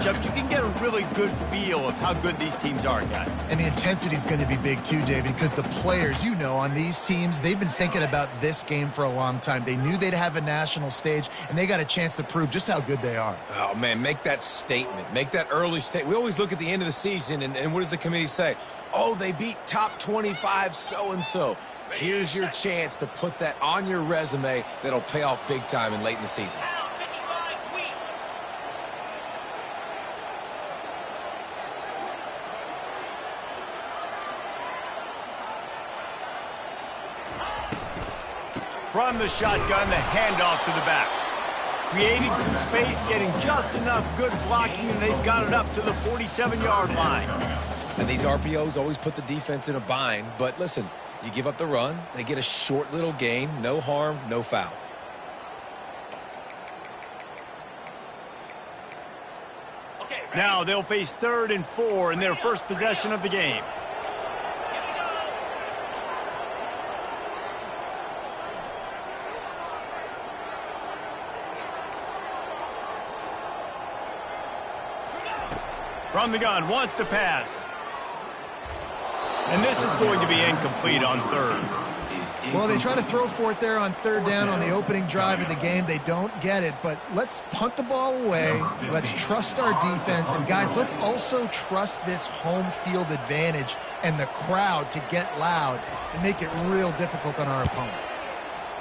matchups, you can get a really good feel of how good these teams are, guys. And the intensity is going to be big too, David, because the players, you know, on these teams, they've been thinking about this game for a long time. They knew they'd have a national stage, and they got a chance to prove just how good they are. Oh, man, make that statement. Make that early statement. We always look at the end of the season, and what does the committee say? Oh, they beat top 25 so-and-so. Here's your chance to put that on your resume that'll pay off big time and late in the season. From the shotgun, the handoff to the back. Creating some space, getting just enough good blocking, and they've got it up to the 47-yard line. And these RPOs always put the defense in a bind, but listen, you give up the run, they get a short little gain, no harm, no foul. Now they'll face 3rd and 4 in their first possession of the game. From the gun, wants to pass. And this is going to be incomplete on 3rd. Well, they try to throw for it there on 3rd down on the opening drive of the game. They don't get it, but let's punt the ball away. Let's trust our defense. And, guys, let's also trust this home field advantage and the crowd to get loud and make it real difficult on our opponent.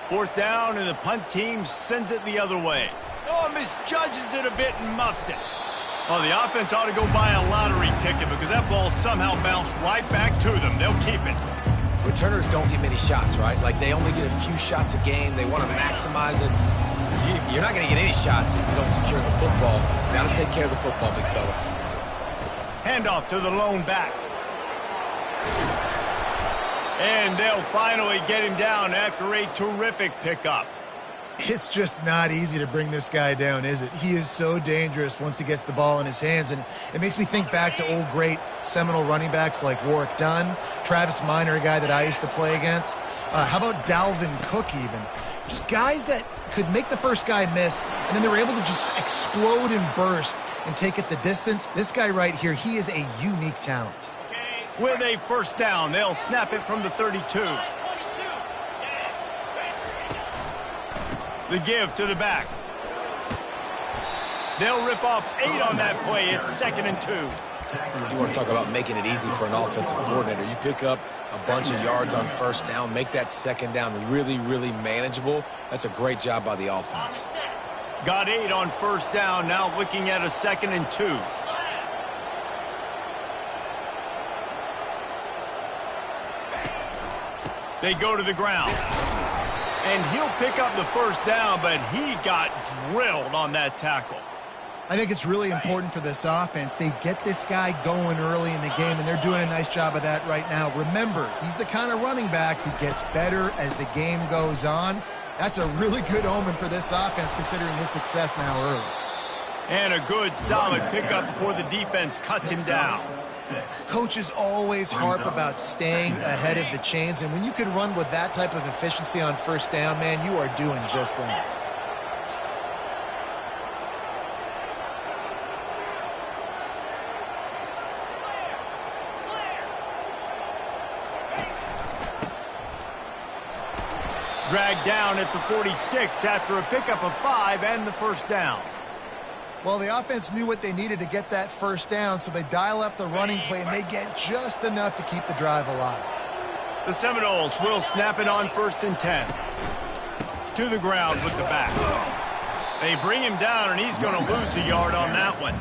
4th down, and the punt team sends it the other way. Oh, misjudges it a bit and muffs it. Oh, the offense ought to go buy a lottery ticket because that ball somehow bounced right back to them. They'll keep it. Returners don't get many shots, right? Like, they only get a few shots a game. They want to maximize it. You're not going to get any shots if you don't secure the football. Got to take care of the football, big fella. Handoff to the lone back. And they'll finally get him down after a terrific pickup. It's just not easy to bring this guy down, is it? He is so dangerous once he gets the ball in his hands, and it makes me think back to old great Seminole running backs like Warwick Dunn, Travis Minor, a guy that I used to play against. How about Dalvin Cook even? Just guys that could make the first guy miss, and then they were able to just explode and burst and take it the distance. This guy right here, he is a unique talent. With a 1st down, they'll snap it from the 32. The give to the back. They'll rip off 8 on that play. It's 2nd and 2. You want to talk about making it easy for an offensive coordinator. You pick up a bunch of yards on 1st down, make that 2nd down really, really manageable. That's a great job by the offense. Got 8 on 1st down, now looking at a 2nd and 2. They go to the ground. And he'll pick up the 1st down, but he got drilled on that tackle. I think it's really important for this offense. They get this guy going early in the game, and they're doing a nice job of that right now. Remember, he's the kind of running back who gets better as the game goes on. That's a really good omen for this offense, considering his success now early. And a good, solid pickup before the defense cuts him down. Coaches always harp about staying ahead of the chains, and when you can run with that type of efficiency on 1st down, man, you are doing just that. Dragged down at the 46 after a pickup of 5 and the 1st down. Well, the offense knew what they needed to get that 1st down, so they dial up the running play, and they get just enough to keep the drive alive. The Seminoles will snap it on 1st and 10. To the ground with the back. They bring him down, and he's going to lose a yard on that one.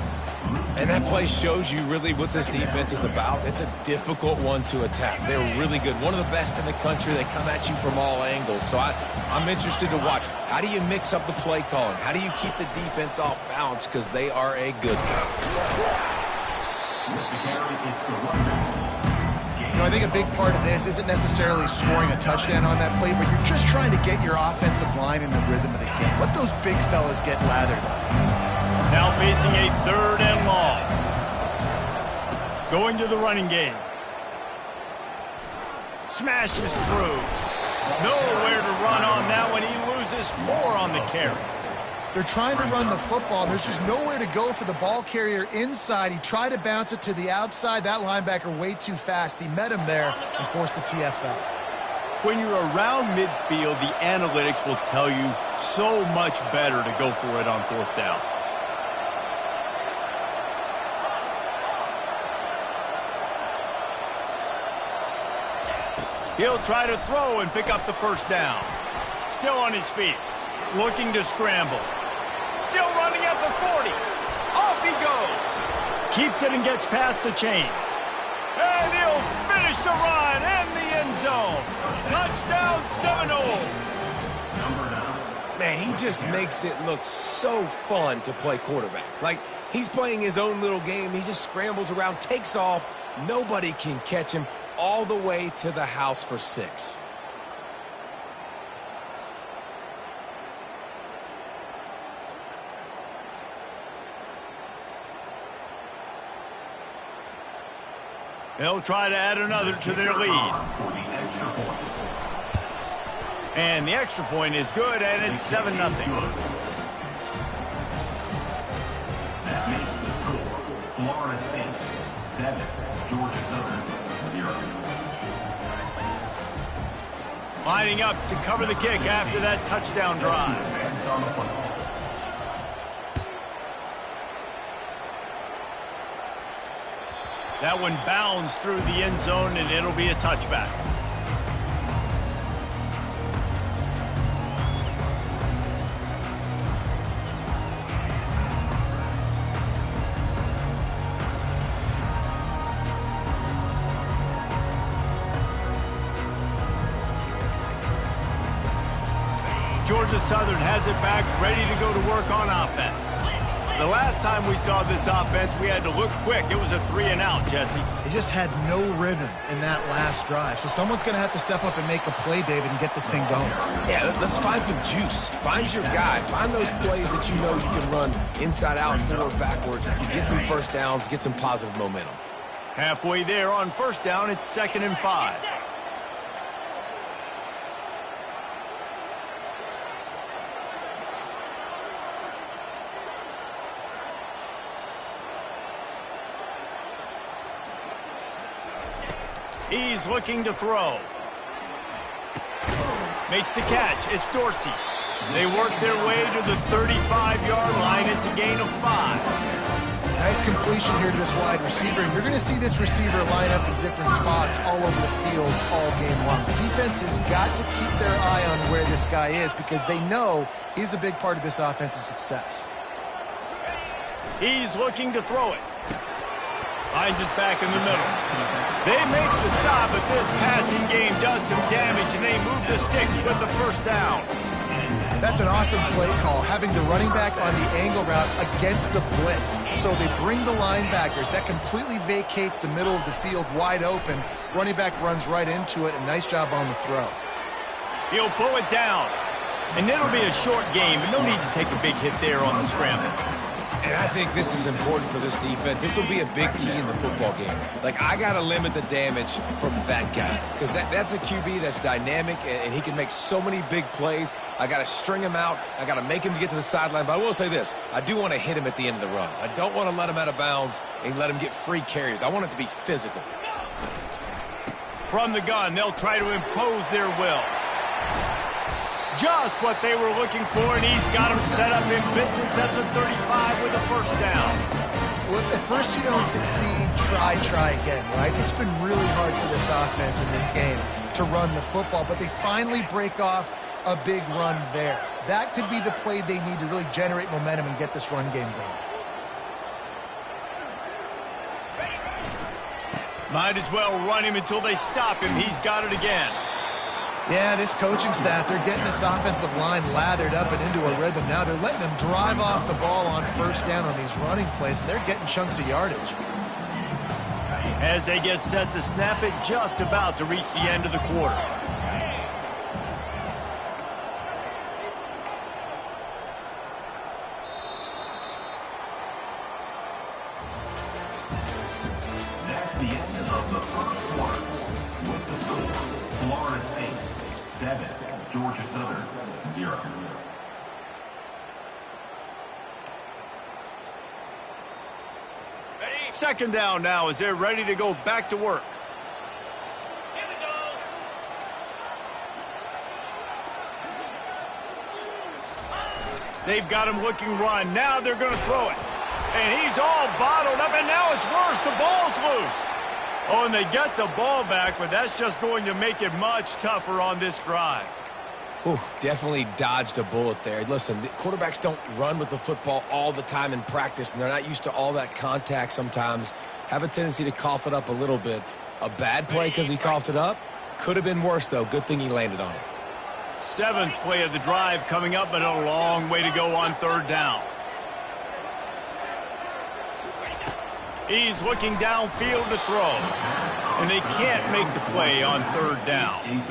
And that play shows you really what this defense is about. It's a difficult one to attack. They're really good. One of the best in the country. They come at you from all angles. So I'm interested to watch. How do you mix up the play calling? How do you keep the defense off balance? Because they are a good team. You know, I think a big part of this isn't necessarily scoring a touchdown on that play, but you're just trying to get your offensive line in the rhythm of the game. Let those big fellas get lathered up. Now facing a 3rd and long. Going to the running game. Smashes through. Nowhere to run on that one. He loses 4 on the carry. They're trying to run the football, and there's just nowhere to go for the ball carrier inside. He tried to bounce it to the outside. That linebacker way too fast. He met him there and forced the TFL. When you're around midfield, the analytics will tell you so much better to go for it on 4th down. He'll try to throw and pick up the 1st down. Still on his feet, looking to scramble. Still running at the 40. Off he goes. Keeps it and gets past the chains. And he'll finish the run in the end zone. Touchdown Seminoles. Man, he just makes it look so fun to play quarterback. Like, he's playing his own little game. He just scrambles around, takes off. Nobody can catch him all the way to the house for 6. They'll try to add another to their lead. And the extra point is good, and it's 7-0. That makes the score Florida State 7, Georgia Southern 0. Lining up to cover the kick after that touchdown drive. That one bounds through the end zone, and it'll be a touchback. Georgia Southern has it back, ready to go to work on offense. The last time we saw this offense, we had to look quick. It was a 3-and-out, Jesse. They just had no rhythm in that last drive. So someone's going to have to step up and make a play, David, and get this thing going. Yeah, let's find some juice. Find your guy. Find those plays that you know you can run inside out, forward, backwards. Get some 1st downs, get some positive momentum. Halfway there on 1st down, it's 2nd and 5. He's looking to throw. Makes the catch. It's Dorsey. They work their way to the 35-yard line. It's a gain of 5. Nice completion here to this wide receiver. And you're going to see this receiver line up in different spots all over the field all game long. The defense has got to keep their eye on where this guy is because they know he's a big part of this offense's success. He's looking to throw it. Finds his back in the middle. They make the stop, but this passing game does some damage, and they move the sticks with the 1st down. That's an awesome play call, having the running back on the angle route against the blitz. So they bring the linebackers. That completely vacates the middle of the field wide open. Running back runs right into it, and nice job on the throw. He'll pull it down. And it'll be a short game, but no need to take a big hit there on the scramble. And I think this is important for this defense. This will be a big key in the football game. Like, I got to limit the damage from that guy because that's a QB that's dynamic, and he can make so many big plays. I got to string him out. I got to make him get to the sideline. But I will say this. I do want to hit him at the end of the runs. I don't want to let him out of bounds and let him get free carries. I want it to be physical. From the gun, they'll try to impose their will. Just what they were looking for, and he's got them set up in business at the 35 with a 1st down. Well, if at first you don't succeed, try again, right? It's been really hard for this offense in this game to run the football, but they finally break off a big run there. That could be the play they need to really generate momentum and get this run game going. Might as well run him until they stop him. He's got it again. Yeah, this coaching staff, they're getting this offensive line lathered up and into a rhythm. Now they're letting them drive off the ball on 1st down on these running plays, and they're getting chunks of yardage. As they get set to snap it, just about to reach the end of the quarter. That's the end of the 1st quarter. With the score, Florida State 7, Georgia Southern 0. Second down now as they're ready to go back to work. They've got him looking run. Now they're going to throw it. And he's all bottled up, and now it's worse. The ball's loose. Oh, and they get the ball back, but that's just going to make it much tougher on this drive. Ooh, definitely dodged a bullet there. Listen, the quarterbacks don't run with the football all the time in practice, and they're not used to all that contact sometimes. Have a tendency to cough it up a little bit. A bad play because he coughed it up? Could have been worse, though. Good thing he landed on it. Seventh play of the drive coming up, but a long way to go on third down. He's looking downfield to throw, and they can't make the play on third down.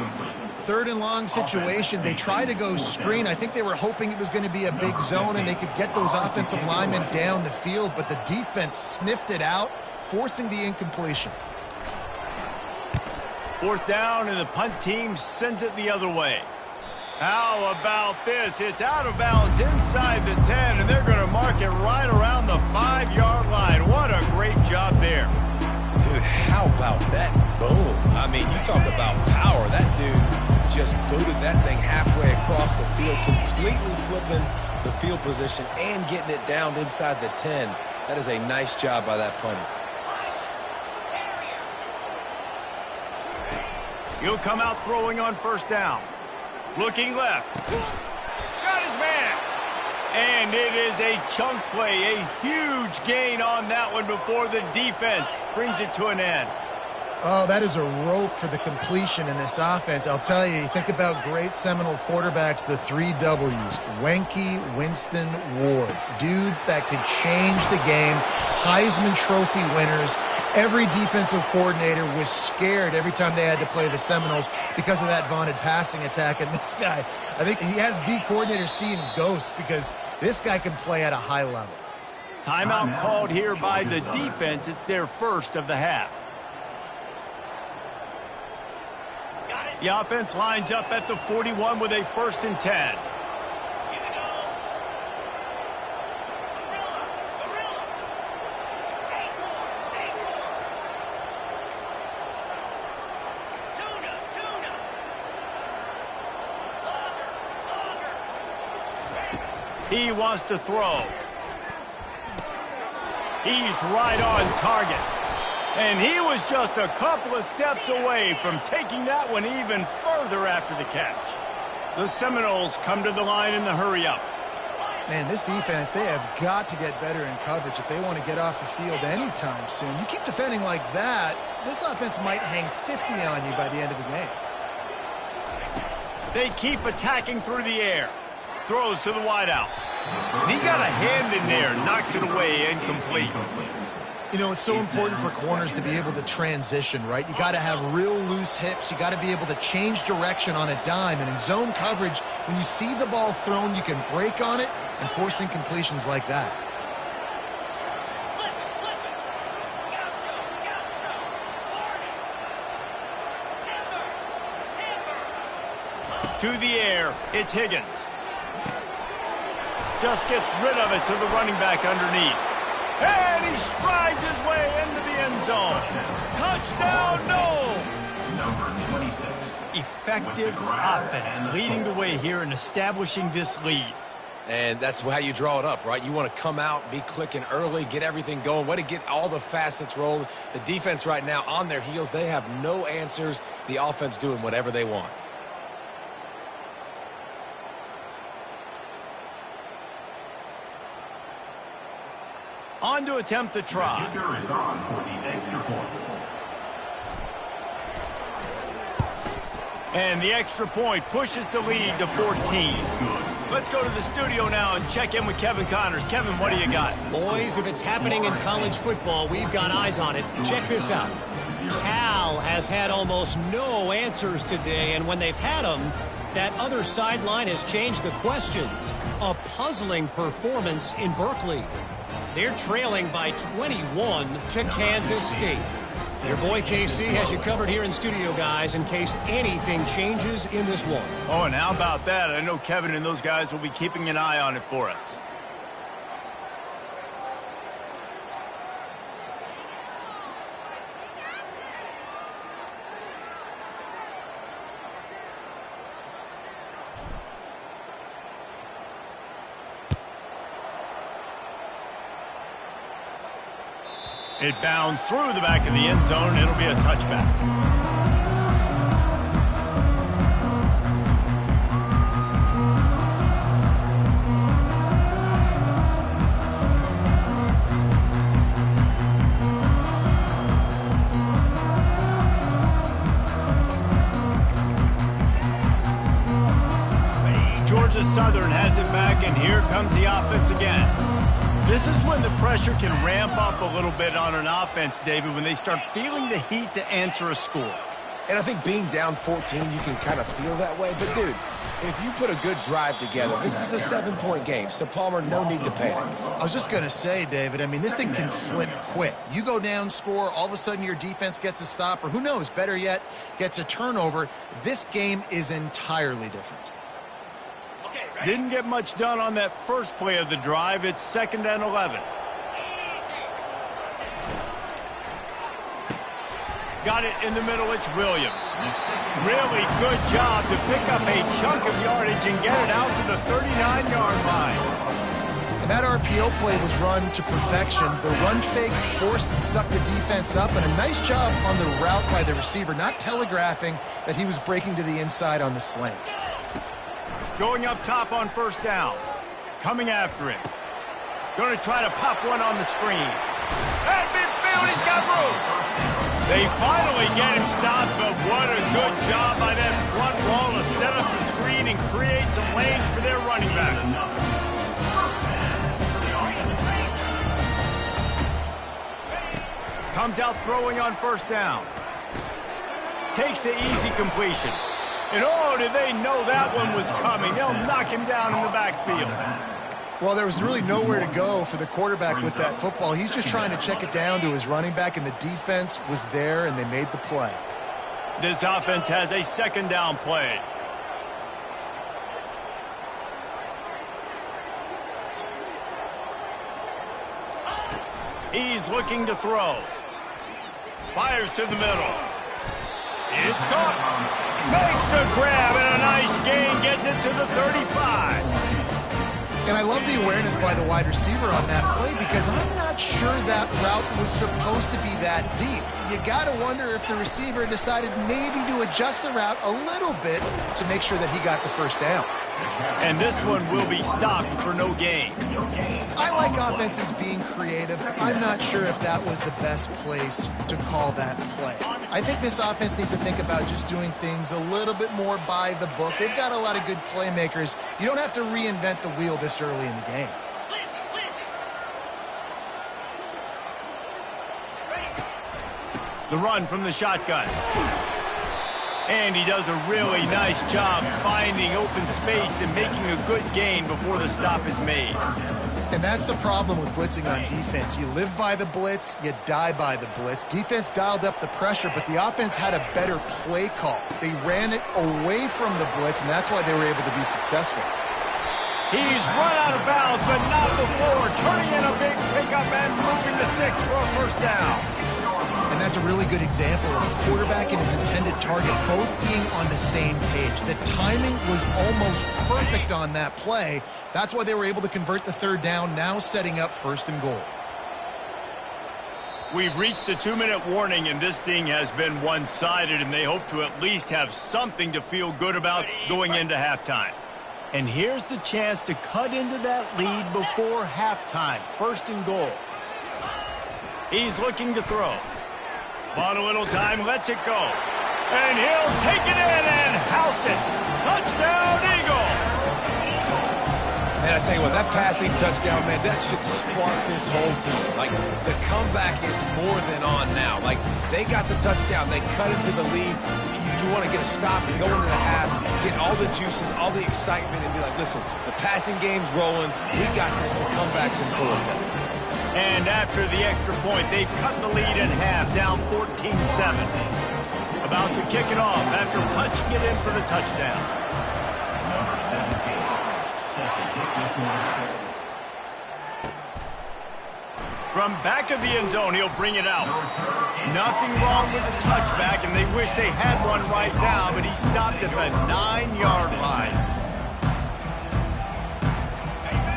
Third and long situation. They try to go screen. I think they were hoping it was going to be a big zone and they could get those offensive linemen down the field, but the defense sniffed it out, forcing the incompletion. Fourth down, and the punt team sends it the other way. How about this? It's out of bounds inside the 10, and they're going to mark it right around the 5-yard line. What a great job there. Dude, how about that boom? I mean, you talk about power. That dude just booted that thing halfway across the field, completely flipping the field position and getting it down inside the 10. That is a nice job by that punter. He'll come out throwing on first down. Looking left. Got his man. And it is a chunk play, a huge gain on that one before the defense brings it to an end. Oh, that is a rope for the completion in this offense. I'll tell you, you think about great Seminole quarterbacks, the 3 W's. Wenke, Winston, Ward. Dudes that could change the game. Heisman Trophy winners. Every defensive coordinator was scared every time they had to play the Seminoles because of that vaunted passing attack. And this guy, I think he has D coordinators seeing ghosts because this guy can play at a high level. Timeout called here by the defense. It's their first of the half. The offense lines up at the 41 with a 1st and 10. He wants to throw. He's right on target. And he was just a couple of steps away from taking that one even further after the catch. The Seminoles come to the line in the hurry-up. Man, this defense, they have got to get better in coverage if they want to get off the field anytime soon. You keep defending like that, this offense might hang 50 on you by the end of the game. They keep attacking through the air. Throws to the wideout. And he got a hand in there, knocks it away, incomplete. You know, it's so important for corners to be able to transition, right? You got to have real loose hips. You got to be able to change direction on a dime. And in zone coverage, when you see the ball thrown, you can break on it and force incompletions like that. To the air, it's Higgins. Just gets rid of it to the running back underneath. And he strides his way into the end zone. Touchdown, Noles! Number 26. Effective offense leading the way here and establishing this lead. And that's how you draw it up, right? You want to come out, be clicking early, get everything going, way to get all the facets rolling. The defense right now on their heels, they have no answers. The offense doing whatever they want. On to attempt the try. The kicker is on for the extra point. And the extra point pushes the lead to 14. Let's go to the studio now and check in with Kevin Connors. Kevin, what do you got? Boys, if it's happening in college football, we've got eyes on it. Check this out. Cal has had almost no answers today, and when they've had them, that other sideline has changed the questions. A puzzling performance in Berkeley. They're trailing by 21 to Kansas State. Your boy KC has you covered here in studio, guys, in case anything changes in this one. Oh, and how about that? I know Kevin and those guys will be keeping an eye on it for us. It bounds through the back of the end zone. It'll be a touchback. Georgia Southern has it back, and here comes the offense again. This is when the pressure can ramp up a little bit on an offense, David, when they start feeling the heat to answer a score. And I think being down 14, you can kind of feel that way. But, dude, if you put a good drive together, this is a 7-point game, so Palmer, no need to panic. I was just going to say, David, I mean, this thing can flip quick. You go down, score, all of a sudden your defense gets a stop, or who knows, better yet, gets a turnover. This game is entirely different. Didn't get much done on that first play of the drive. It's 2nd and 11. Got it in the middle. It's Williams. Really good job to pick up a chunk of yardage and get it out to the 39-yard line. And that RPO play was run to perfection. The run fake forced and sucked the defense up, and a nice job on the route by the receiver, not telegraphing that he was breaking to the inside on the slant. Going up top on 1st down. Coming after him. Going to try to pop one on the screen. At midfield, he's got room. They finally get him stopped, but what a good job by that front wall to set up the screen and create some lanes for their running back. Comes out throwing on 1st down. Takes the easy completion. And oh, did they know that one was coming. They'll knock him down in the backfield. Well, there was really nowhere to go for the quarterback with that football. He's just trying to check it down to his running back, and the defense was there, and they made the play. This offense has a 2nd down play. He's looking to throw. Fires to the middle. It's caught. Makes the grab, and a nice gain, gets it to the 35. And I love the awareness by the wide receiver on that play, because I'm not sure that route was supposed to be that deep. You got to wonder if the receiver decided maybe to adjust the route a little bit to make sure that he got the 1st down. And this one will be stopped for no gain. I like offenses being creative. I'm not sure if that was the best place to call that play. I think this offense needs to think about just doing things a little bit more by the book. They've got a lot of good playmakers. You don't have to reinvent the wheel this early in the game. The run from the shotgun. And he does a really nice job finding open space and making a good gain before the stop is made. And that's the problem with blitzing on defense. You live by the blitz, you die by the blitz. Defense dialed up the pressure, but the offense had a better play call. They ran it away from the blitz, and that's why they were able to be successful. He's run out of bounds, but not before turning in a big pickup and moving the sticks for a 1st down. And that's a really good example of a quarterback and his intended target both being on the same page. The timing was almost perfect on that play. That's why they were able to convert the 3rd down, now setting up 1st and goal. We've reached the 2-minute warning, and this thing has been one-sided, and they hope to at least have something to feel good about going into halftime. And here's the chance to cut into that lead before halftime. 1st and goal. He's looking to throw. Bought a little time, lets it go. And he'll take it in and house it. Touchdown, Eagles! And I tell you what, that passing touchdown, man, that should spark this whole team. Like, the comeback is more than on now. Like, they got the touchdown. They cut into the lead. You want to get a stop and go into the half, get all the juices, all the excitement, and be like, listen, the passing game's rolling. We got this. The comeback's in full effect. And after the extra point, they've cut the lead in half, down 14-7. About to kick it off after punching it in for the touchdown. Number 17, set to kick this one. From back of the end zone, he'll bring it out. Nothing wrong with the touchback, and they wish they had one right now, but he stopped at the 9-yard line.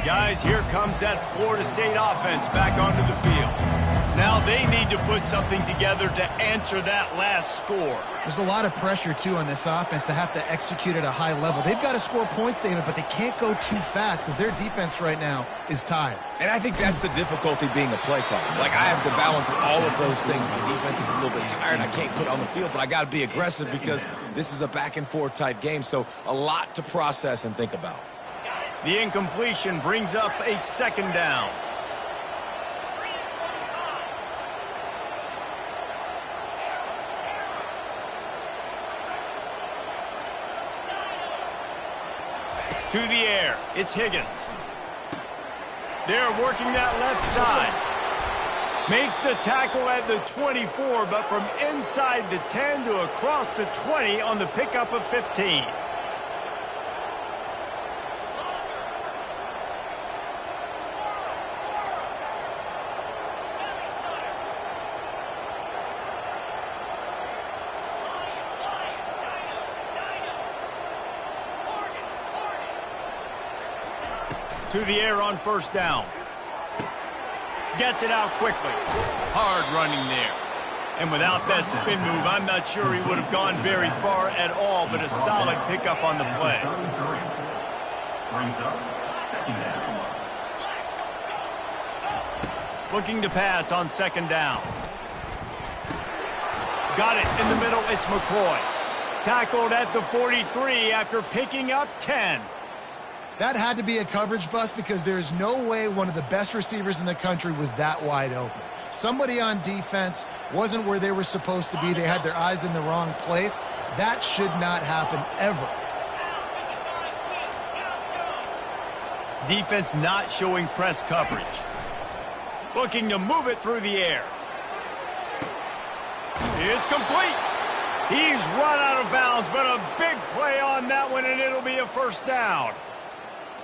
Guys, here comes that Florida State offense back onto the field. Now they need to put something together to answer that last score. There's a lot of pressure, too, on this offense to have to execute at a high level. They've got to score points, David, but they can't go too fast because their defense right now is tired. And I think that's the difficulty being a play caller. Like, I have to balance all of those things. My defense is a little bit tired. I can't put it on the field, but I got to be aggressive because this is a back-and-forth type game, so a lot to process and think about. The incompletion brings up a second down. To the air, it's Higgins. They're working that left side. Makes the tackle at the 24, but from inside the 10 to across the 20 on the pickup of 15. To the air on first down. Gets it out quickly. Hard running there. And without that spin move, I'm not sure he would have gone very far at all, but a solid pickup on the play. Brings up second down. Looking to pass on second down. Got it in the middle. It's McCoy. Tackled at the 43 after picking up 10. That had to be a coverage bust because there is no way one of the best receivers in the country was that wide open. Somebody on defense wasn't where they were supposed to be. They had their eyes in the wrong place. That should not happen ever. Defense not showing press coverage. Looking to move it through the air. It's complete. He's run out of bounds, but a big play on that one, and it'll be a first down.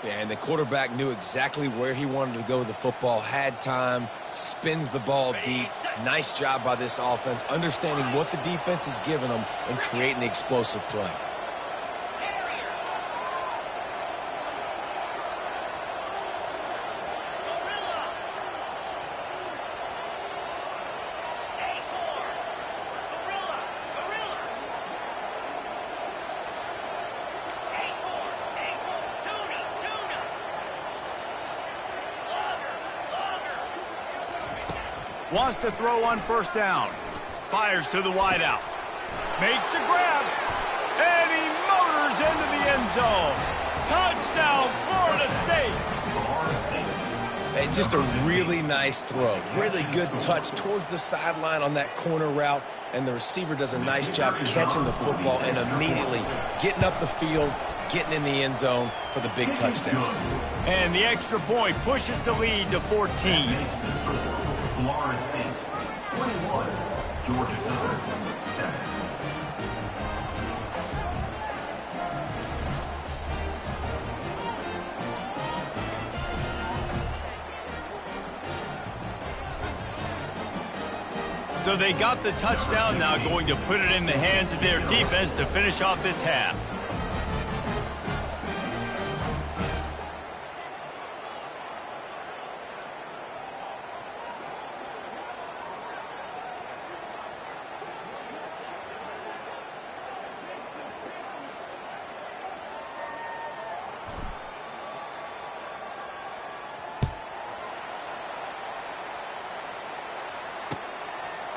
Yeah, and the quarterback knew exactly where he wanted to go with the football, had time, spins the ball deep. Nice job by this offense, understanding what the defense is giving them and creating the explosive play. Wants to throw on first down. Fires to the wideout. Makes the grab. And he motors into the end zone. Touchdown, Florida State. It's just a really nice throw. Really good touch towards the sideline on that corner route. And the receiver does a nice job catching the football and immediately getting up the field, getting in the end zone for the big touchdown. And the extra point pushes the lead to 14. Florida State 21, Georgia Southern 7. So they got the touchdown, now going to put it in the hands of their defense to finish off this half.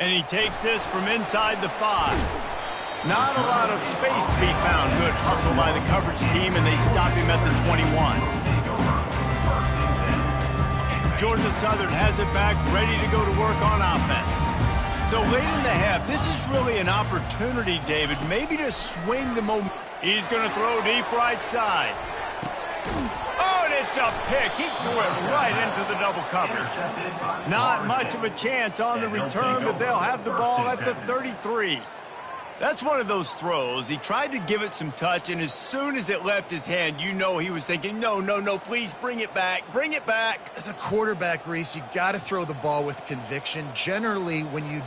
And he takes this from inside the 5. Not a lot of space to be found. Good hustle by the coverage team, and they stop him at the 21. Georgia Southern has it back, ready to go to work on offense. So late in the half, this is really an opportunity, David, maybe to swing the momentum. He's going to throw deep right side. Oh, and it's a pick. He threw it right into the double coverage. Not much of a chance on the return, but they'll have the ball at the 33. That's one of those throws. He tried to give it some touch, and as soon as it left his hand, you know he was thinking, no, no, no, please bring it back. Bring it back. As a quarterback, Reese, you got to throw the ball with conviction. Generally, when you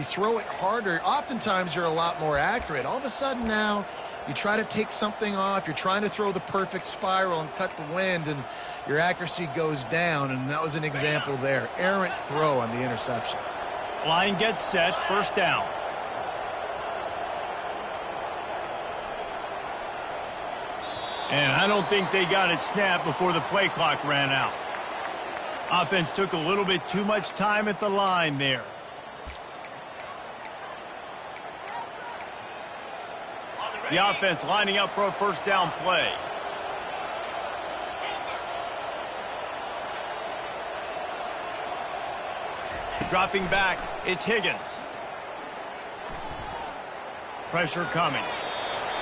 throw it harder, oftentimes you're a lot more accurate. All of a sudden now, you try to take something off. You're trying to throw the perfect spiral and cut the wind, and your accuracy goes down, and that was an example there. Errant throw on the interception. Line gets set, first down. And I don't think they got it snapped before the play clock ran out. Offense took a little bit too much time at the line there. The offense lining up for a first down play. Dropping back, it's Higgins. Pressure coming.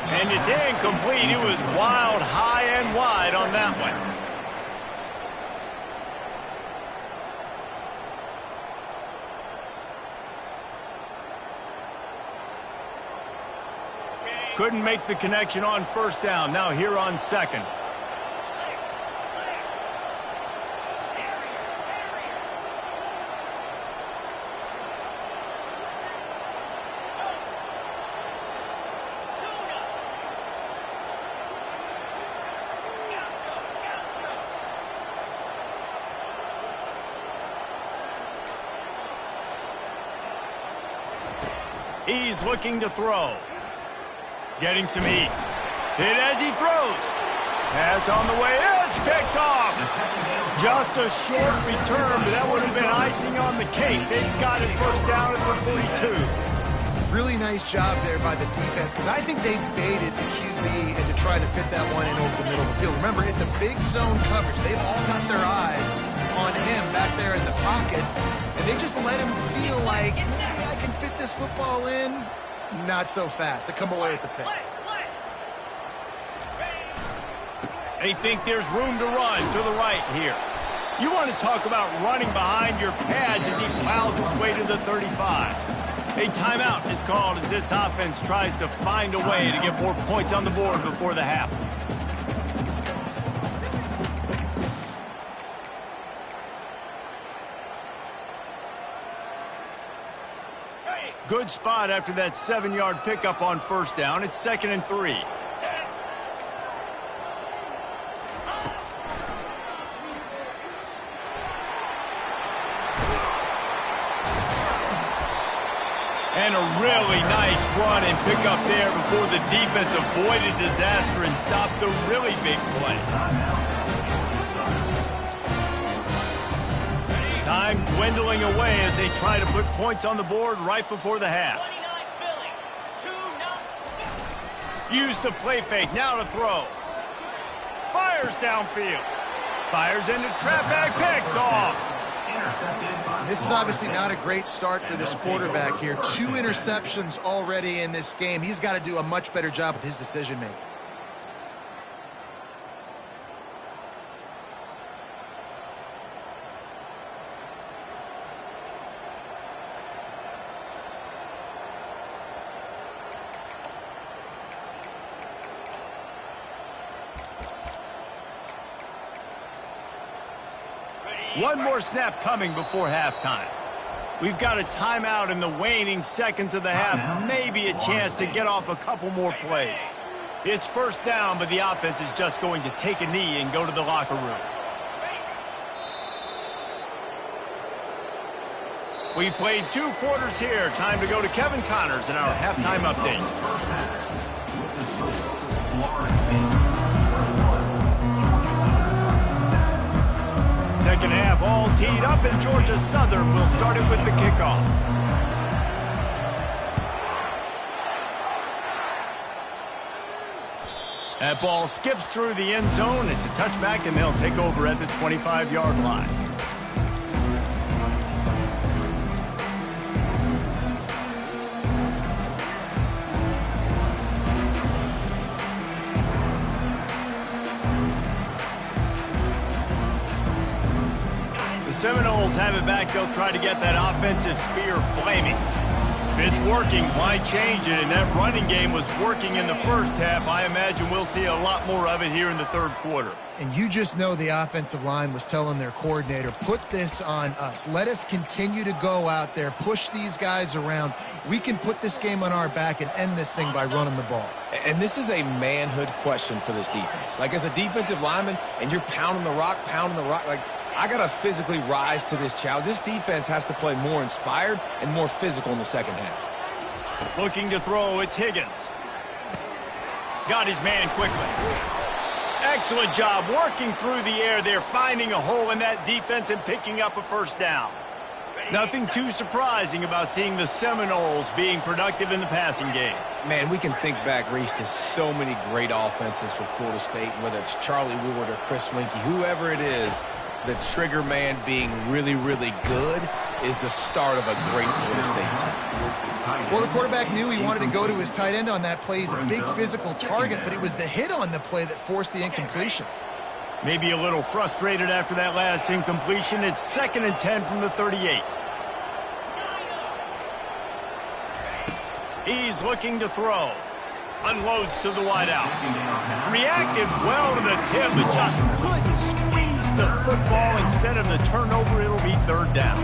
And it's incomplete. It was wild, high and wide on that one. Couldn't make the connection on first down. Now here on second. He's looking to throw. Getting some heat. Hit as he throws. Pass on the way. It's picked off. Just a short return, but that would have been icing on the cake. They've got it first down at the 42. Really nice job there by the defense, because I think they baited the QB into trying to fit that one in over the middle of the field. Remember, it's a big zone coverage. They've all got their eyes on him back there in the pocket, and they just let him feel like, maybe I can fit this football in. Not so fast. They come away with the pick. They think there's room to run to the right here. You want to talk about running behind your pads as he plows his way to the 35. A timeout is called as this offense tries to find a way to get more points on the board before the half. Good spot after that 7-yard pickup on first down. It's 2nd and 3. And a really nice run and pickup there before the defense avoided disaster and stopped the really big play. Time dwindling away as they try to put points on the board right before the half. Use the play fake, now to throw. Fires downfield. Fires into traffic, picked off. This is obviously not a great start for this quarterback here. 2 interceptions already in this game. He's got to do a much better job with his decision-making. One more snap coming before halftime. We've got a timeout in the waning seconds of the half. Maybe a chance to get off a couple more plays. It's first down, but the offense is just going to take a knee and go to the locker room. We've played 2 quarters here. Time to go to Kevin Connors in our halftime update. Second half all teed up, and Georgia Southern will start it with the kickoff. That ball skips through the end zone. It's a touchback, and they'll take over at the 25-yard line. Seminoles have it back. They'll try to get that offensive spear flaming. it's working, why change it? And that running game was working in the first half. I imagine we'll see a lot more of it here in the third quarter. And you just know the offensive line was telling their coordinator, put this on us. Let us continue to go out there, push these guys around. We can put this game on our back and end this thing by running the ball. And this is a manhood question for this defense. Like, as a defensive lineman, and you're pounding the rock, like, I got to physically rise to this challenge. This defense has to play more inspired and more physical in the second half. Looking to throw, it's Higgins. Got his man quickly. Excellent job working through the air there, finding a hole in that defense and picking up a first down. Nothing too surprising about seeing the Seminoles being productive in the passing game. Man, we can think back, Reese, to so many great offenses for Florida State, whether it's Charlie Wood or Chris Weinke, whoever it is. The trigger man being really, really good is the start of a great Florida State team. Well, the quarterback knew he wanted to go to his tight end on that play. He's a big physical target, but it was the hit on the play that forced the incompletion. Maybe a little frustrated after that last incompletion. It's 2nd and 10 from the 38. He's looking to throw. Unloads to the wideout. Reacted well to the tip, but just couldn't squeeze the football. Instead of the turnover, it'll be 3rd down.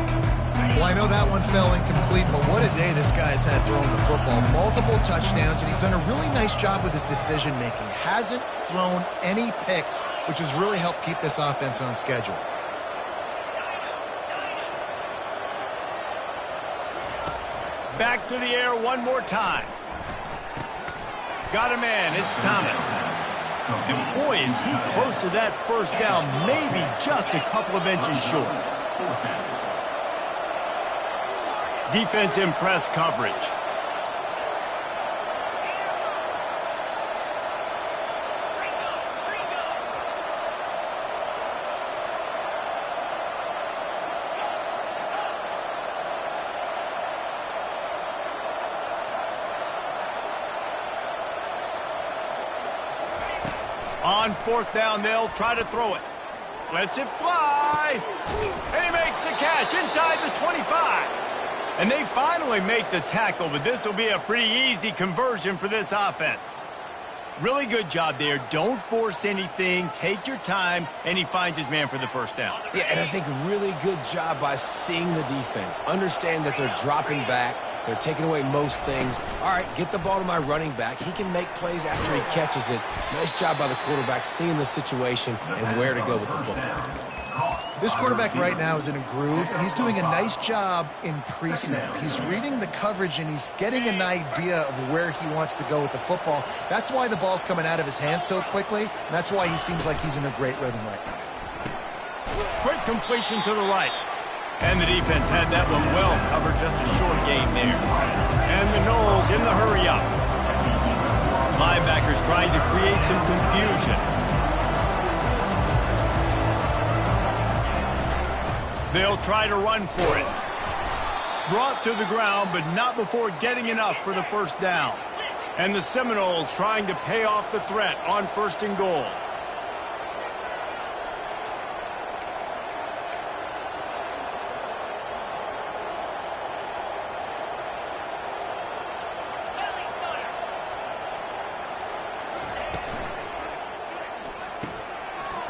Well, I know that one fell incomplete, but what a day this guy's had throwing the football. Multiple touchdowns, and he's done a really nice job with his decision-making. Hasn't thrown any picks, which has really helped keep this offense on schedule. Back to the air one more time. Got a man. It's Thomas. And boy, is he close to that first down. Maybe just a couple of inches short. Defense in press coverage. On 4th down, they'll try to throw it. Lets it fly. And he makes the catch inside the 25. And they finally make the tackle, but this will be a pretty easy conversion for this offense. Really good job there. Don't force anything. Take your time, and he finds his man for the first down. Yeah, and I think really good job by seeing the defense. Understand that they're dropping back. They're taking away most things. All right, get the ball to my running back. He can make plays after he catches it. Nice job by the quarterback seeing the situation and where to go with the football. This quarterback right now is in a groove, and he's doing a nice job in pre-snap. He's reading the coverage, and he's getting an idea of where he wants to go with the football. That's why the ball's coming out of his hands so quickly, and that's why he seems like he's in a great rhythm right now. Quick completion to the right. And the defense had that one well covered, just a short game there. And the Noles in the hurry-up. Linebackers trying to create some confusion. They'll try to run for it. Brought to the ground, but not before getting enough for the first down. And the Seminoles trying to pay off the threat on 1st and goal.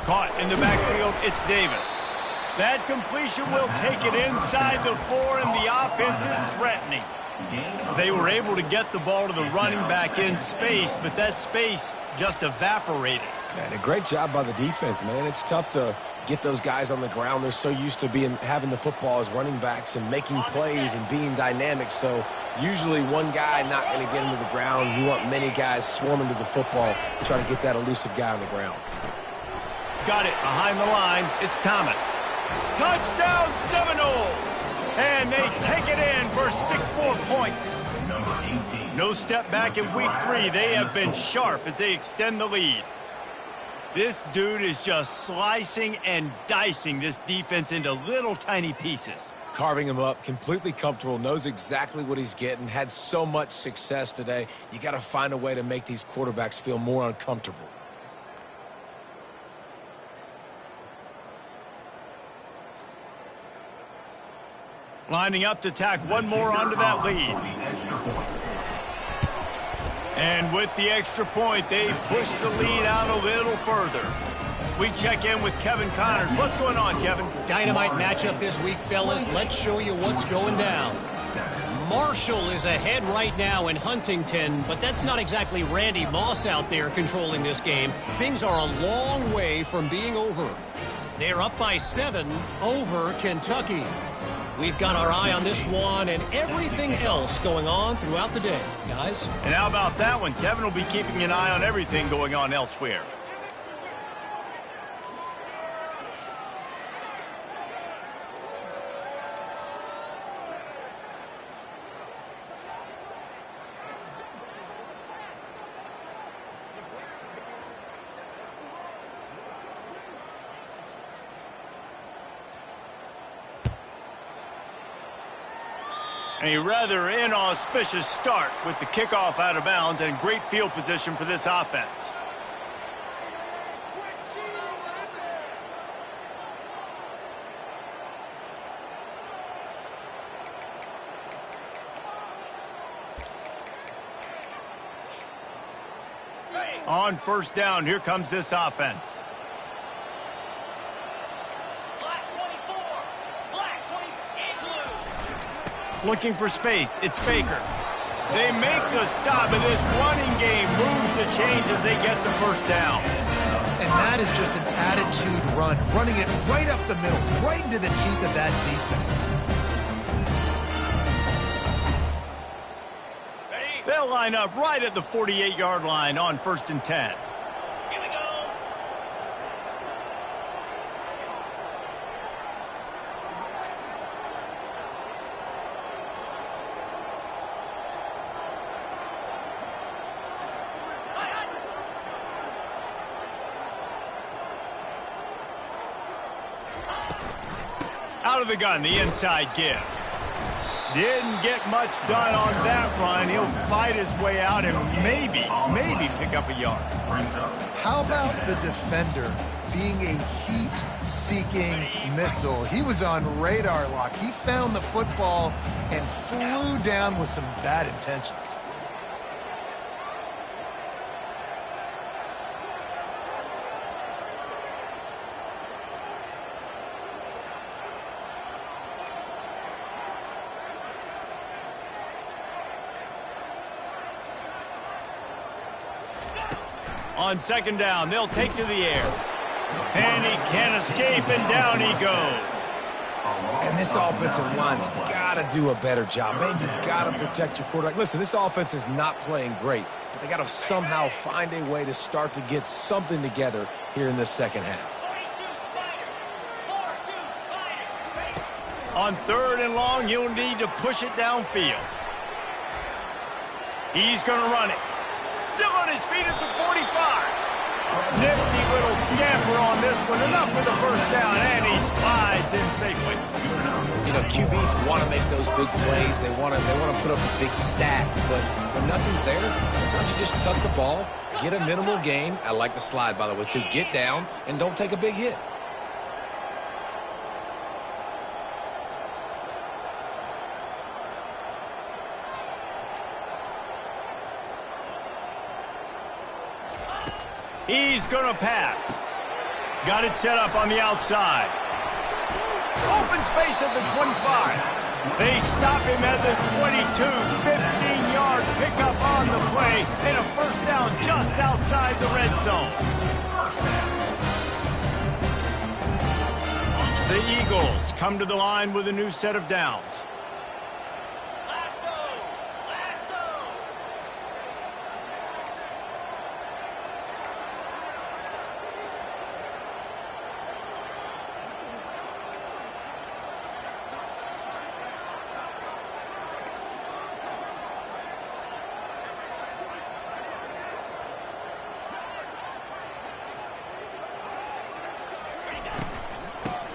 Caught in the backfield, it's Davis. That completion will take it inside the 4, and the offense is threatening. They were able to get the ball to the running back in space, but that space just evaporated. And a great job by the defense, man. It's tough to get those guys on the ground. They're so used to having the football as running backs and making plays and being dynamic. So usually one guy not going to get him to the ground. You want many guys swarming to the football, trying to get that elusive guy on the ground. Got it behind the line. It's Thomas. Touchdown Seminoles! And they take it in for 6 more points. No step back in week 3. They have been sharp as they extend the lead. This dude is just slicing and dicing this defense into little tiny pieces. Carving him up, completely comfortable, knows exactly what he's getting, had so much success today. You got to find a way to make these quarterbacks feel more uncomfortable. Lining up to tack one more onto that lead. point. And with the extra point, they push the lead out a little further. We check in with Kevin Connors. What's going on, Kevin? Dynamite matchup this week, fellas. Let's show you what's going down. Marshall is ahead right now in Huntington, but that's not exactly Randy Moss out there controlling this game. Things are a long way from being over. They're up by 7 over Kentucky. We've got our eye on this one and everything else going on throughout the day, guys. And how about that one? Kevin will be keeping an eye on everything going on elsewhere. A rather inauspicious start with the kickoff out of bounds and great field position for this offense. On first down, here comes this offense. Looking for space. It's Baker. They make the stop, and this running game moves the change as they get the first down. And that is just an attitude run, running it right up the middle, right into the teeth of that defense. They'll line up right at the 48-yard line on 1st and 10. Here we go. Out of the gun, the inside give. Didn't get much done on that run. He'll fight his way out and maybe pick up a yard. How about the defender being a heat-seeking missile? He was on radar lock. He found the football and flew down with some bad intentions. On 2nd down, they'll take to the air. And he can't escape, and down he goes. And this offensive line's got to do a better job. Man, you got to protect your quarterback. Listen, this offense is not playing great, but they got to somehow find a way to start to get something together here in the second half. On 3rd and long, you'll need to push it downfield. He's going to run it. Still on his feet at the 45. Nifty little scamper on this one. Enough for the first down, and he slides in safely. You know, QBs want to make those big plays. They want to put up the big stats, but when nothing's there, sometimes you just tuck the ball, get a minimal gain. I like the slide, by the way, too. Get down and don't take a big hit. He's going to pass. Got it set up on the outside. Open space at the 25. They stop him at the 22. 15-yard pickup on the play and a first down just outside the red zone. The Eagles come to the line with a new set of downs.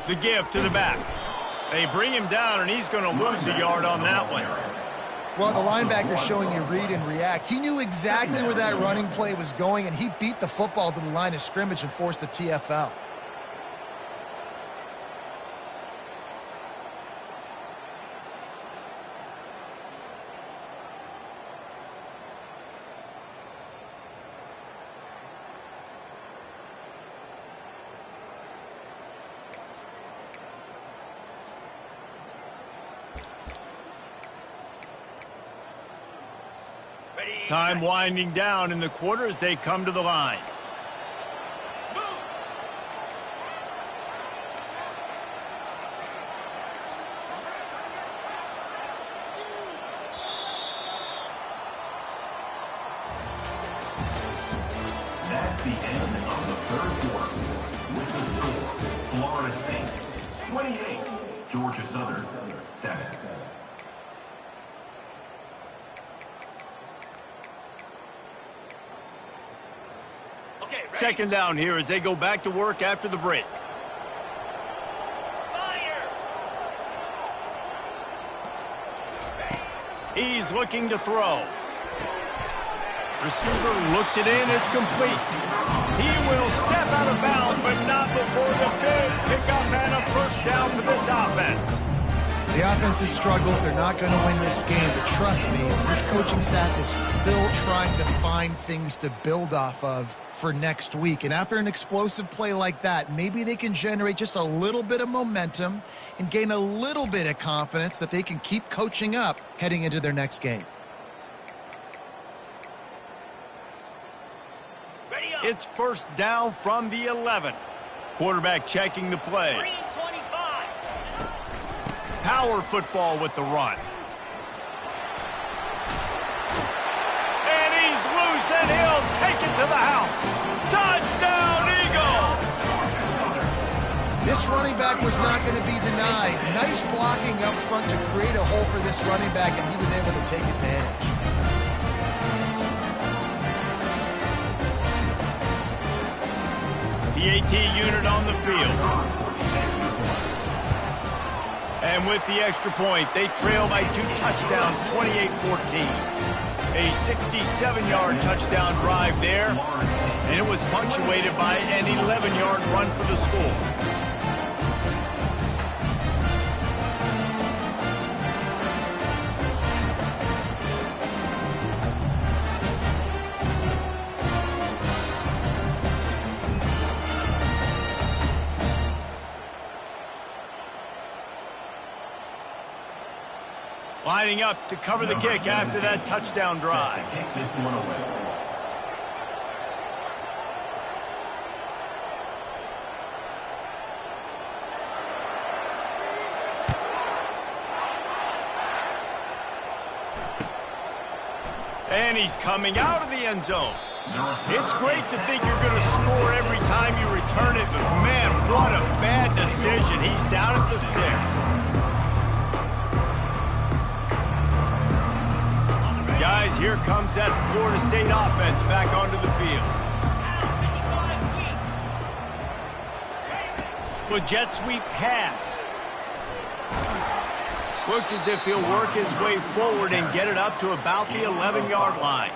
The give to the back. They bring him down, and he's going to lose a yard on that one. Well, the linebacker's showing you read and react. He knew exactly where that running play was going, and he beat the football to the line of scrimmage and forced the TFL. Time winding down in the quarter as they come to the line. That's the end of the third quarter. With the score, Florida State 28, Georgia Southern 7. Second down here as they go back to work after the break. He's looking to throw. Receiver looks it in. It's complete. He will step out of bounds, but not before the big pickup and a first down for this offense. The offense has struggled. They're not going to win this game, but trust me, this coaching staff is still trying to find things to build off of for next week. And after an explosive play like that, maybe they can generate just a little bit of momentum and gain a little bit of confidence that they can keep coaching up heading into their next game. It's first down from the 11. Quarterback checking the play. Power football with the run. And he's loose, and he'll take it to the house. Touchdown, Eagle! This running back was not going to be denied. Nice blocking up front to create a hole for this running back, and he was able to take advantage. The AT unit on the field. And with the extra point, they trail by 2 touchdowns, 28-14. A 67-yard touchdown drive there, and it was punctuated by an 11-yard run for the score. Lining up to cover the kick after that touchdown drive. Kick this one away. And he's coming out of the end zone. It's great to think you're going to score every time you return it, but man, what a bad decision. He's down at the 6. Guys, here comes that Florida State offense back onto the field. With jet sweep pass. Looks as if he'll work his way forward and get it up to about the 11-yard line.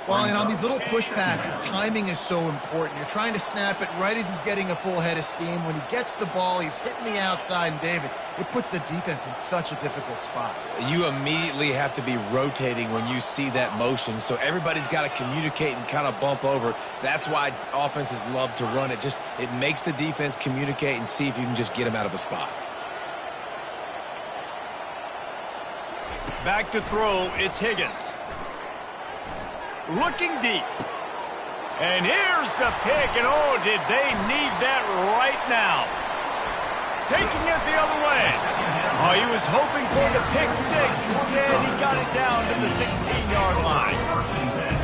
Well, and on these little push passes, timing is so important. You're trying to snap it right as he's getting a full head of steam. When he gets the ball, he's hitting the outside, and David, it puts the defense in such a difficult spot. You immediately have to be rotating when you see that motion, so everybody's got to communicate and kind of bump over. That's why offenses love to run it. It makes the defense communicate and see if you can just get them out of a spot. Back to throw, it's Higgins. Looking deep. And here's the pick, and oh, did they need that right now. Taking it the other way. Oh, he was hoping for the pick 6. Instead, he got it down to the 16-yard line.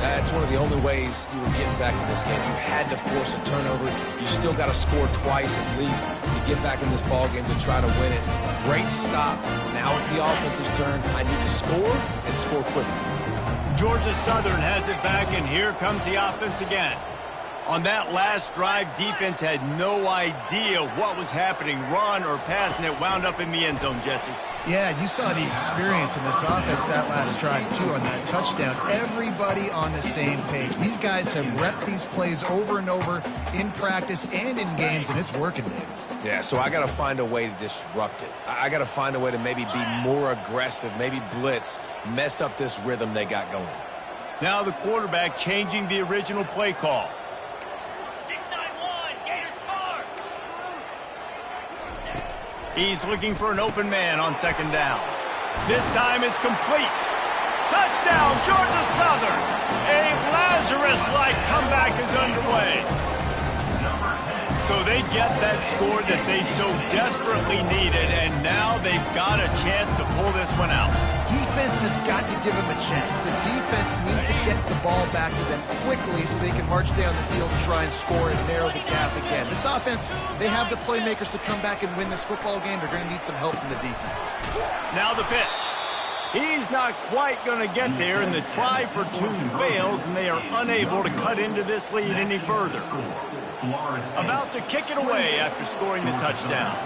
That's one of the only ways you were getting back in this game. You had to force a turnover. You still got to score twice at least to get back in this ballgame to try to win it. Great stop. Now it's the offense's turn. I need to score and score quickly. Georgia Southern has it back, and here comes the offense again. On that last drive, defense had no idea what was happening, run or pass, and it wound up in the end zone, Jesse. Yeah, you saw the experience in this offense that last drive, too, on that touchdown. Everybody on the same page. These guys have repped these plays over and over in practice and in games, and it's working, Dave. Yeah, so I got to find a way to disrupt it. I got to find a way to maybe be more aggressive, maybe blitz, mess up this rhythm they got going. Now the quarterback changing the original play call. 6-9-1, Gators score! He's looking for an open man on second down. This time it's complete. Touchdown, Georgia Southern. A Lazarus-like comeback is underway. So they get that score that they so desperately needed, and now they've got a chance to pull this one out. Defense has got to give them a chance. The defense needs to get the ball back to them quickly so they can march down the field and try and score and narrow the gap again. This offense, they have the playmakers to come back and win this football game. They're going to need some help from the defense. Now the pitch. He's not quite going to get there, and the try for two fails, and they are unable to cut into this lead any further. About to kick it away after scoring the touchdown.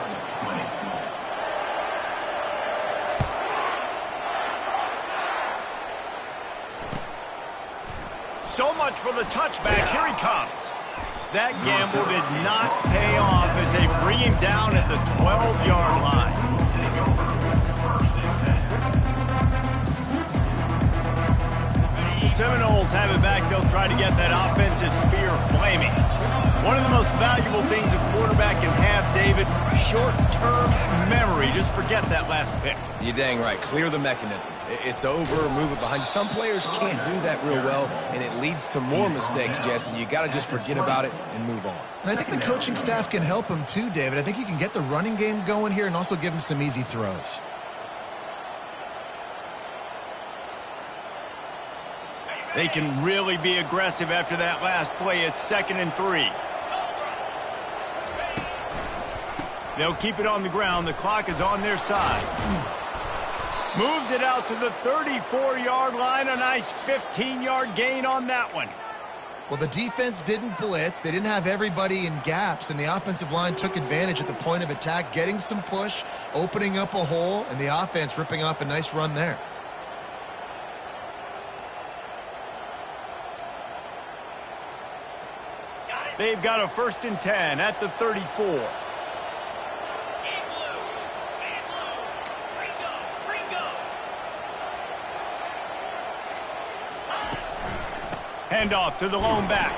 So much for the touchback. Here he comes. That gamble did not pay off as they bring him down at the 12-yard line. The Seminoles have it back. They'll try to get that offensive spear flaming. One of the most valuable things a quarterback can have, David, short-term memory. Just forget that last pick. You're dang right. Clear the mechanism. It's over, move it behind you. Some players can't do that real well, and it leads to more mistakes, Jesse. You got to just forget about it and move on. And I think the coaching staff can help him too, David. I think you can get the running game going here and also give him some easy throws. They can really be aggressive after that last play. It's 2nd and 3. They'll keep it on the ground. The clock is on their side. Moves it out to the 34-yard line. A nice 15-yard gain on that one. Well, the defense didn't blitz. They didn't have everybody in gaps, and the offensive line took advantage at the point of attack, getting some push, opening up a hole, and the offense ripping off a nice run there. They've got a 1st and 10 at the 34. Handoff to the lone back.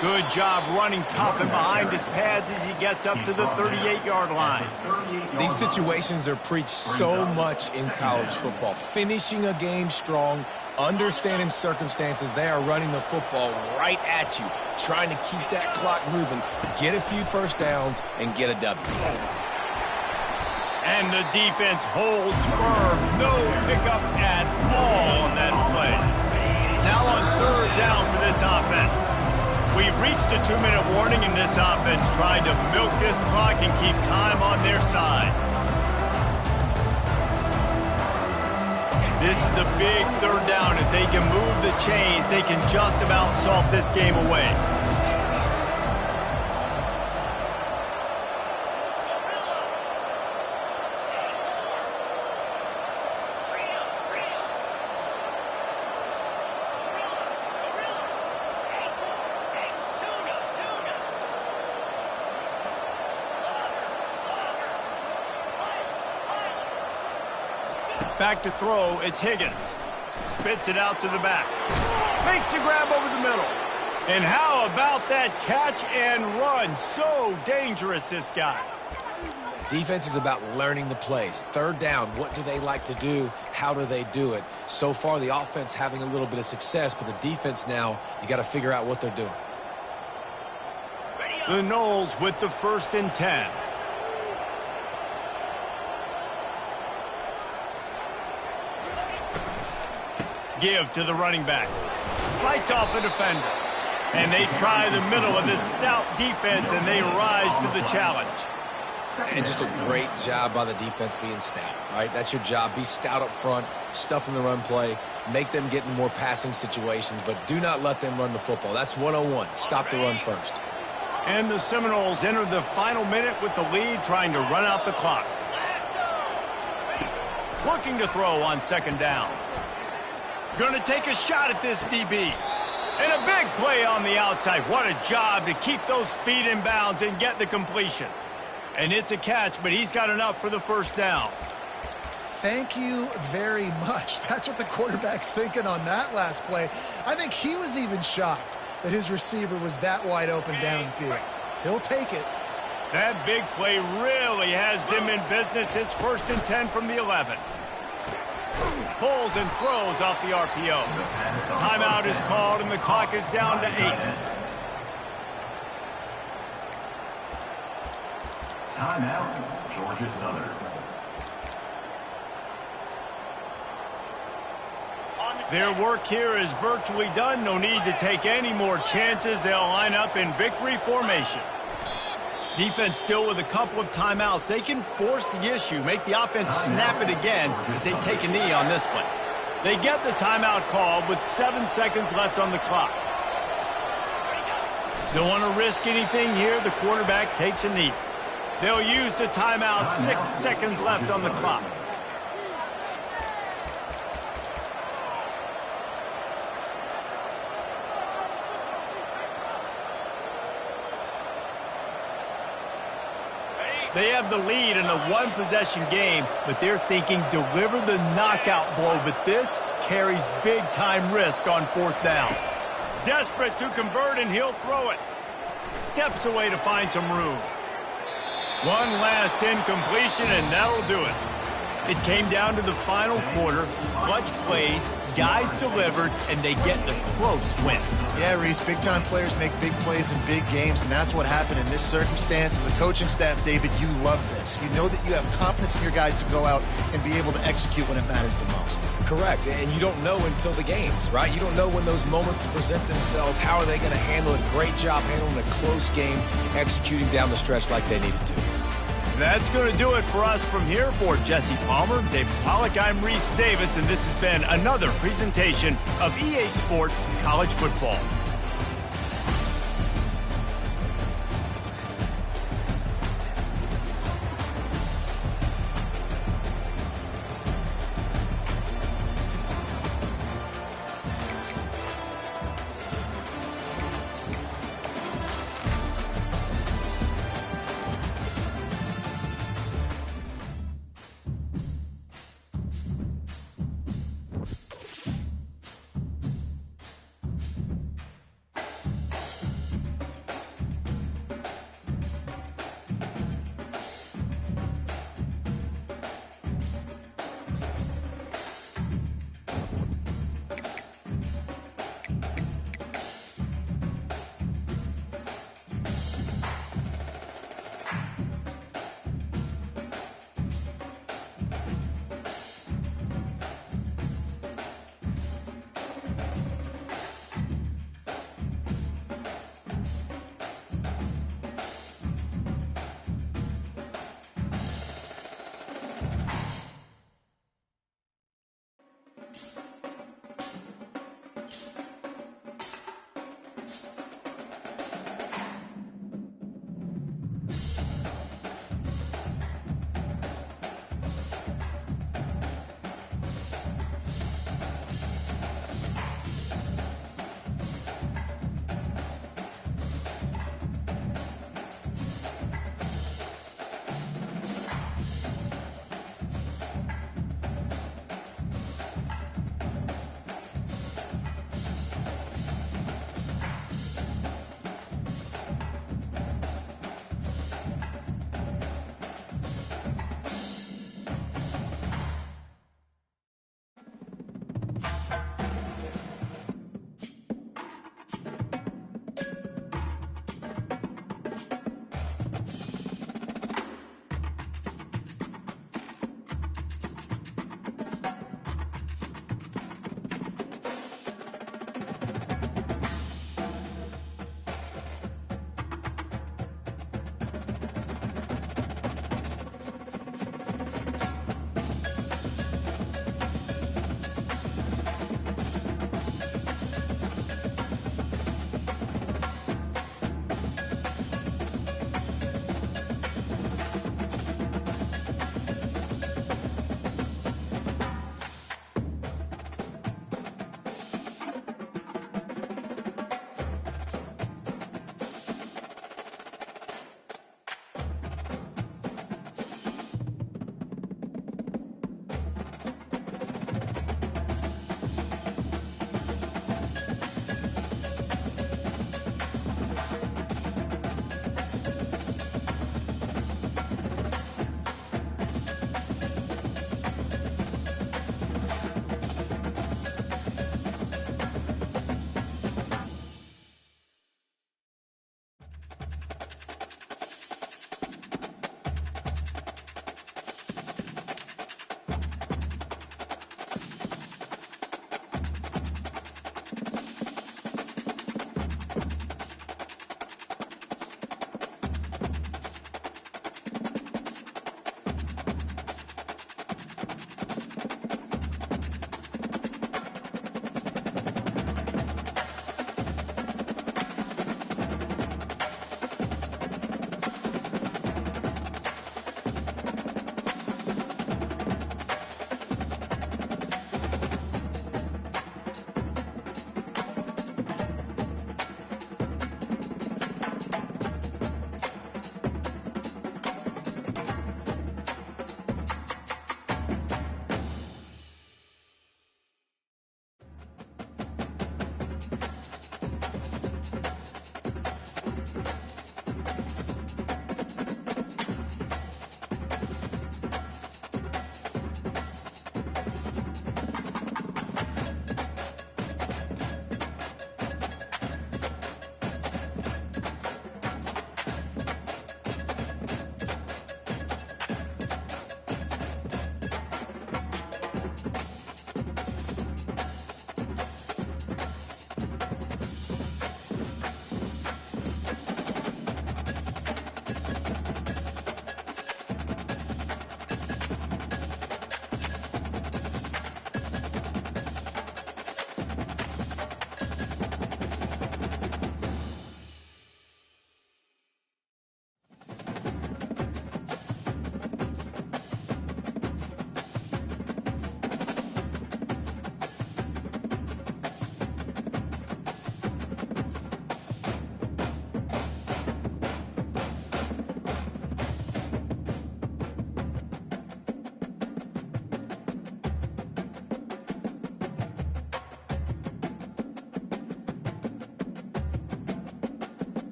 Good job running tough and behind his pads as he gets up to the 38-yard line. These situations are preached so much in college football. Finishing a game strong, understanding circumstances. They are running the football right at you, trying to keep that clock moving, get a few first downs, and get a W. And the defense holds firm. No pickup at all on that play. Now on 3rd down for this offense. We've reached the 2-minute warning, and this offense trying to milk this clock and keep time on their side. This is a big 3rd down. If they can move the chains, they can just about solve this game away. Back to throw, it's Higgins. Spits it out to the back. Makes the grab over the middle. And how about that catch and run? So dangerous, this guy. Defense is about learning the plays. 3rd down, what do they like to do? How do they do it? So far, the offense having a little bit of success, but the defense now, you got to figure out what they're doing. The Noles with the 1st and 10. Give to the running back. Fights off a defender. And they try the middle of this stout defense, and they rise to the challenge. And just a great job by the defense being stout, right? That's your job. Be stout up front, stuff in the run play, make them get in more passing situations, but do not let them run the football. That's 101. Stop the run first. And the Seminoles enter the final minute with the lead, trying to run out the clock. Looking to throw on 2nd down. Going to take a shot at this DB. And a big play on the outside. What a job to keep those feet in bounds and get the completion. And it's a catch, but he's got enough for the 1st down. Thank you very much. That's what the quarterback's thinking on that last play. I think he was even shocked that his receiver was that wide open downfield. He'll take it. That big play really has them in business. It's 1st and 10 from the 11. pulls and throws off the RPO. Timeout is called, and the clock is down to 8. Timeout, Georgia Southern. Their work here is virtually done. No need to take any more chances. They'll line up in victory formation. Defense still with a couple of timeouts. They can force the issue, make the offense snap it again as they take a knee on this one. They get the timeout called with 7 seconds left on the clock. Don't want to risk anything here. The quarterback takes a knee. They'll use the timeout. 6 seconds left on the clock. They have the lead in a one-possession game, but they're thinking deliver the knockout blow, but this carries big-time risk on 4th down. Desperate to convert, and he'll throw it. Steps away to find some room. One last incompletion, and that'll do it. It came down to the final quarter. Clutch plays, guys delivered, and they get the close win. Yeah, Reese, big-time players make big plays in big games, and that's what happened in this circumstance. As a coaching staff, David, you love this. You know that you have confidence in your guys to go out and be able to execute when it matters the most. Correct, and you don't know until the games, right? You don't know when those moments present themselves. How are they going to handle it? Great job handling a close game, executing down the stretch like they needed to. That's going to do it for us from here. For Jesse Palmer, David Pollack, I'm Reese Davis, and this has been another presentation of EA Sports College Football.